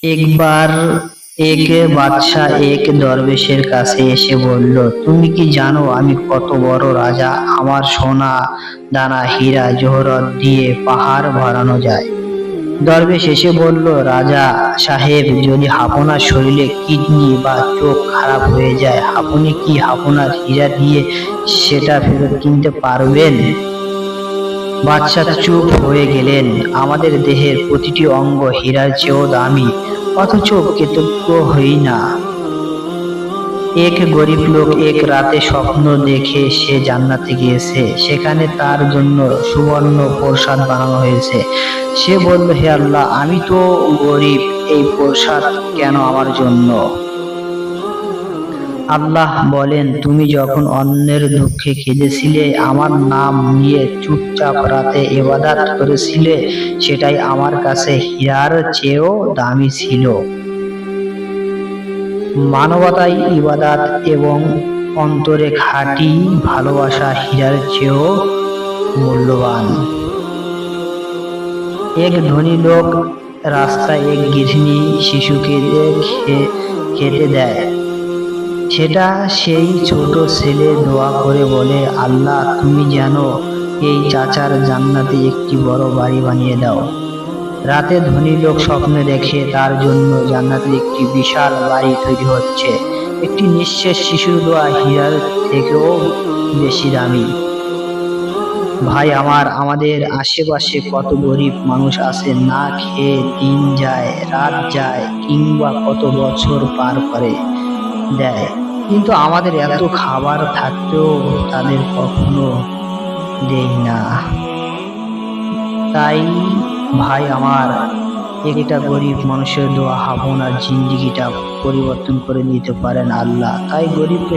একবার এক বাদশা এক দরবেশের কাছে এসে বলল, তুমি কি জানো আমি কত বড় রাজা? আমার সোনা দানা হীরা জহরত দিয়ে পাহাড় ভরানো যায়। দরবেশ এসে বলল, রাজা সাহেব, যদি আপনার শরীরে কিডনি বা চোখ খারাপ হয়ে যায়, আপনি কি আপনার হীরা দিয়ে সেটা ফেরত কিনতে পারবেন? বাদশা চুপ হয়ে গেলেন। আমাদের দেহের প্রতিটি অঙ্গ হীরার চেয়েও দামি, অথচ কৃতজ্ঞ হই না। এক গরিব লোক এক রাতে স্বপ্ন দেখে সে জান্নাতে গিয়েছে। সেখানে তার জন্য সুবর্ণ প্রসাদ বানানো হয়েছে। সে বলল, হে আল্লাহ, আমি তো গরিব, এই প্রসাদ কেন আমার জন্য? আল্লাহ বলেন, তুমি যখন অন্যের দুঃখে কেঁদেছিলে, আমার নাম নিয়ে চুপচাপ রাতে ইবাদত করেছিলে, সেটাই আমার কাছে হীরার চেয়েও দামি ছিল। মানবতায় ইবাদত এবং অন্তরে খাঁটি ভালোবাসা হীরার চেয়েও মূল্যবান। এক ধনী লোক রাস্তায় এক গৃহিণী শিশুকে খেতে দেয়। সেটা সেই ছোট ছেলে দোয়া করে বলে, আল্লাহ, তুমি যেন এই চাচার জান্নাতে একটি বড় বাড়ি বানিয়ে দাও। রাতে ধনী লোক স্বপ্নে দেখে তার জন্য জান্নাতে একটি বিশাল বাড়ি তৈরি হচ্ছে। একটি নিঃশেষ শিশুর দোয়া হীরার থেকেও বেশি দামি। ভাই আমার, আমাদের আশেপাশে কত গরিব মানুষ আছে, না খেয়ে দিন যায়, রাত যায়, কিংবা কত বছর পার করে দেয়, কিন্তু আমাদের এত খাবার থাকতেও তাদের কখনো দেই না। তাই ভাই আমার, একটা গরিব মানুষের দোয়া আপনার জিন্দেগিটা পরিবর্তন করে নিতে পারেন আল্লাহ। তাই গরিবকে